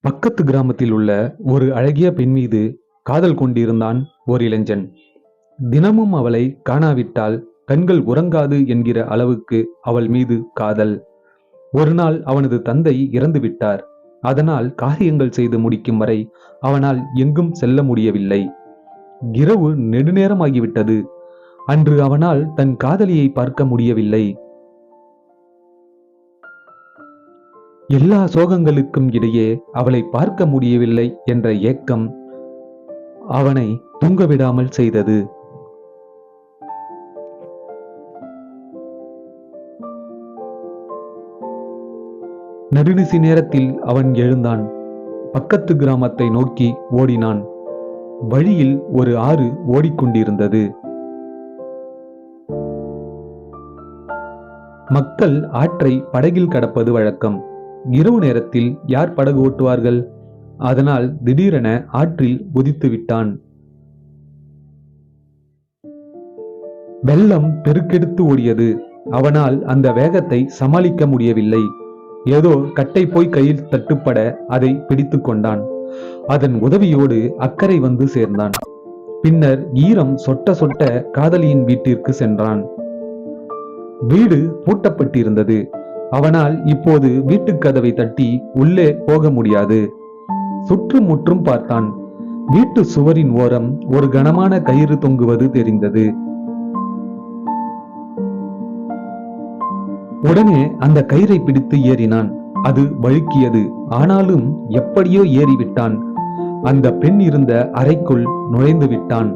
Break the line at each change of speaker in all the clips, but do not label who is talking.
பக்கத்து கிராமத்தில் உள்ள ஒரு அழகிய பெண் மீது காதல் கொண்டிருந்தான் ஒரு இளைஞன். தினமும் அவளை காணாவிட்டால் கண்கள் உறங்காது என்கிற அளவுக்கு அவள் மீது காதல். ஒரு நாள் அவனது தந்தை இறந்து விட்டார். அதனால் காரியங்கள் செய்து முடிக்கும் வரை அவனால் எங்கும் செல்ல முடியவில்லை. இரவு நெடுநேரமாகிவிட்டது. அன்று அவனால் தன் காதலியை பார்க்க முடியவில்லை. எல்லா சோகங்களுக்கும் இடையே அவளை பார்க்க முடியவில்லை என்ற ஏக்கம் அவனை தூங்கவிடாமல் செய்தது. நடுநிசி நேரத்தில் அவன் எழுந்தான். பக்கத்து கிராமத்தை நோக்கி ஓடினான். வழியில் ஒரு ஆறு ஓடிக்கொண்டிருந்தது. மக்கள் ஆற்றை படகில் கடப்பது வழக்கம். இரவு நேரத்தில் யார் படகு ஓட்டுவார்கள்? அதனால் திடீரென ஆற்றில் குதித்து விட்டான். வெள்ளம் பெருக்கெடுத்து ஓடியது. அவனால் அந்த வேகத்தை சமாளிக்க முடியவில்லை. ஏதோ கட்டை போய் கையில் தட்டுப்பட அதை பிடித்து கொண்டான். அதன் உதவியோடு அக்கறை வந்து சேர்ந்தான். பின்னர் ஈரம் சொட்ட சொட்ட காதலியின் வீட்டிற்கு சென்றான். வீடு பூட்டப்பட்டிருந்தது. அவனால் இப்போது வீட்டுக்கதவை தட்டி உள்ளே போக முடியாது. சுற்றும் முற்றும் பார்த்தான். வீட்டு சுவரின் ஓரம் ஒரு கனமான கயிறு தொங்குவது தெரிந்தது. உடனே அந்த கயிறை பிடித்து ஏறினான். அது வழுக்கியது. ஆனாலும் எப்படியோ ஏறிவிட்டான். அந்த பெண் இருந்த அறைக்குள் நுழைந்து விட்டான்.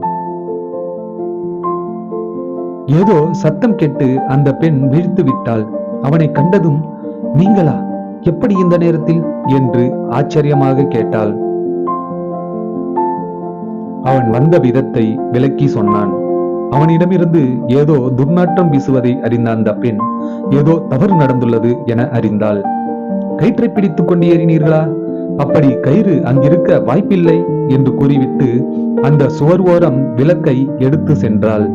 ஏதோ சத்தம் கேட்டு அந்த பெண் வீழ்த்து விட்டாள். அவனை கண்டதும், நீங்களா? எப்படி இந்த நேரத்தில் என்று ஆச்சரியமாக கேட்டாள். அவன் வந்த விதத்தை விளக்கி சொன்னான். அவனிடமிருந்து ஏதோ துர்நாற்றம் வீசுவதை அறிந்த அந்த பெண் ஏதோ தவறு நடந்துள்ளது என அறிந்தாள். கயிற்றை பிடித்துக் கொண்டு ஏறினீர்களா? அப்படி கயிறு அங்கிருக்க வாய்ப்பில்லை என்று கூறிவிட்டு அந்த சுவர் ஓரம் விளக்கை எடுத்து சென்றாள்.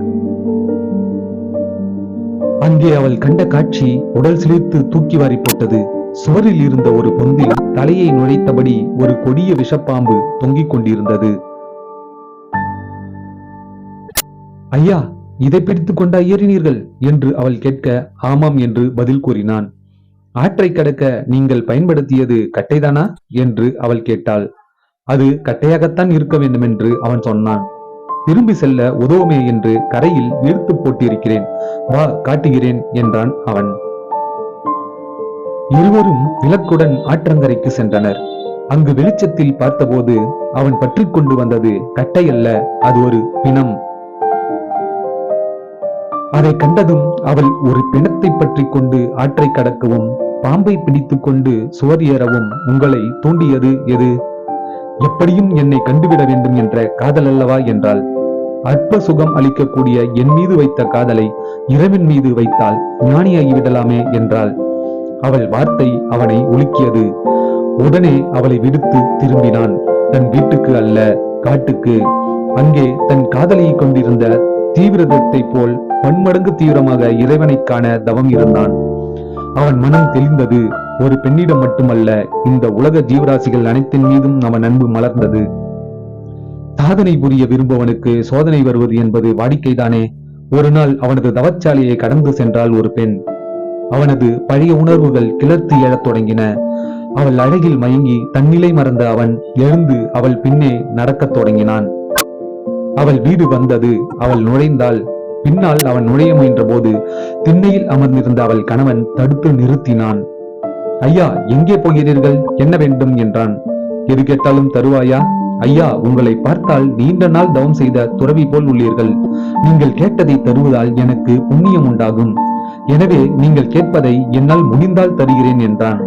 அங்கே அவள் கண்ட காட்சி உடல் சிலிர்த்து தூக்கி வாரி போட்டது. சுவரில் இருந்த ஒரு பொந்தில் தலையை நுழைத்தபடி ஒரு கொடிய விஷப்பாம்பு தொங்கிக் கொண்டிருந்தது. ஐயா, இதை பிடித்துக் கொண்டா ஏறினீர்கள் என்று அவள் கேட்க, ஆமாம் என்று பதில் கூறினான். ஆற்றை கடக்க நீங்கள் பயன்படுத்தியது கட்டைதானா என்று அவள் கேட்டாள். அது கட்டையாகத்தான் இருக்க வேண்டும் என்று அவன் சொன்னான். திரும்பி செல்ல உதவுமே என்று கரையில் இழுத்து போட்டிருக்கிறேன், வா காட்டுகிறேன் என்றான் அவன். இருவரும் விளக்குடன் ஆற்றங்கரைக்கு சென்றனர். அங்கு வெளிச்சத்தில் பார்த்தபோது அவன் பற்றி கொண்டு வந்தது கட்டையல்ல, அது ஒரு பிணம். அதை கண்டதும் அவள் ஒரு பிணத்தை பற்றி கொண்டு ஆற்றை கடக்கவும் பாம்பை பிடித்துக் கொண்டு சுவர் ஏறவும் உங்களை தூண்டியது எது? எப்படியும் என்னை கண்டுவிட வேண்டும் என்ற காதல் அல்லவா என்றாள். அற்ப சுகம் அளிக்கக்கூடிய என் மீது வைத்த காதலை இரவின் மீது வைத்தால் ஞானியாகி விடலாமே என்றாள். அவள் வார்த்தை அவனை உலுக்கியது. உடனே அவளை விடுத்து திரும்பினான். தன் வீட்டுக்கு அல்ல, காட்டுக்கு. அங்கே தன் காதலியை கொண்டிருந்த தீவிரத்தை போல் பன்மடங்கு தீவிரமாக இறைவனை காண தவம் இருந்தான். அவன் மனம் தெளிந்தது. ஒரு பெண்ணிடம் மட்டுமல்ல, இந்த உலக ஜீவராசிகள் அனைத்தின் மீதும் அவன் அன்பு மலர்ந்தது. சாதனை புரிய விரும்புவனுக்கு சோதனை வருவது என்பது வாடிக்கைதானே. ஒரு நாள் அவனது தவச்சாலையை கடந்து சென்றால் ஒரு பெண். அவனது பழைய உணர்வுகள் கிளர்த்து எழத் தொடங்கின. அவள் அழகில் மயங்கி தன்னிலை மறந்த அவன் எழுந்து அவள் பின்னே நடக்கத் தொடங்கினான். அவள் வீடு வந்தது. அவள் நுழைந்தாள். பின்னால் அவன் நுழைய முயன்ற போது திண்ணையில் அமர்ந்திருந்த அவள் கணவன் தடுத்து நிறுத்தினான். ஐயா, எங்கே போகிறீர்கள்? என்ன வேண்டும் என்றான். எது கேட்டாலும் தருவாயா? ஐயா, உங்களை பார்த்தால் நீண்ட நாள் தவம் செய்த துறவி போல் உள்ளீர்கள். நீங்கள் கேட்டதை தருவதால் எனக்கு புண்ணியம் உண்டாகும். எனவே நீங்கள் கேட்பதை என்னால் முடிந்தால் தருகிறேன் என்றான்.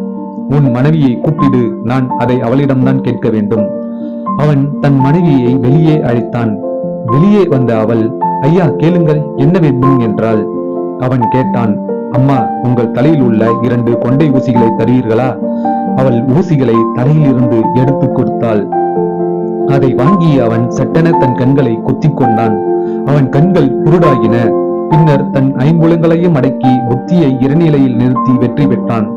உன் மனைவியை கூப்பிடு, நான் அதை அவளிடம்தான் கேட்க வேண்டும். அவன் தன் மனைவியை வெளியே அழைத்தான். வெளியே வந்த அவள், ஐயா கேளுங்கள், என்ன வேண்டும் என்றாள். அவன் கேட்டான், அம்மா, உங்கள் தலையில் உள்ள 2 கொண்டை ஊசிகளை தருவீர்களா? அவள் ஊசிகளை தலையில் இருந்து எடுத்து கொடுத்தாள். அதை வாங்கி அவன் சட்டென தன் கண்களை குத்திக் கொண்டான். அவன் கண்கள் குருடாகின. பின்னர் தன் 5 புலங்களையும் அடக்கி புத்தியை இறைநிலையில் நிறுத்தி வெற்றி பெற்றான்.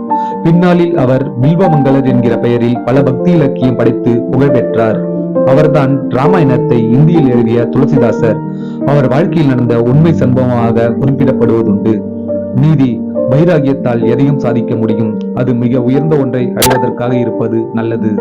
பின்னாளில் அவர் பில்வமங்கலர் என்கிற பெயரில் பல பக்தி இலக்கியம் படைத்து புகழ் பெற்றார். அவர்தான் ராமாயணத்தை இந்தியில் எழுதிய துளசிதாசர். அவர் வாழ்க்கையில் நடந்த உண்மை சம்பவமாக குறிப்பிடப்படுவதுண்டு. நீதி வைராகியத்தால் எதையும் சாதிக்க முடியும். அது மிக உயர்ந்த ஒன்றை அடைவதற்காக இருப்பது நல்லது.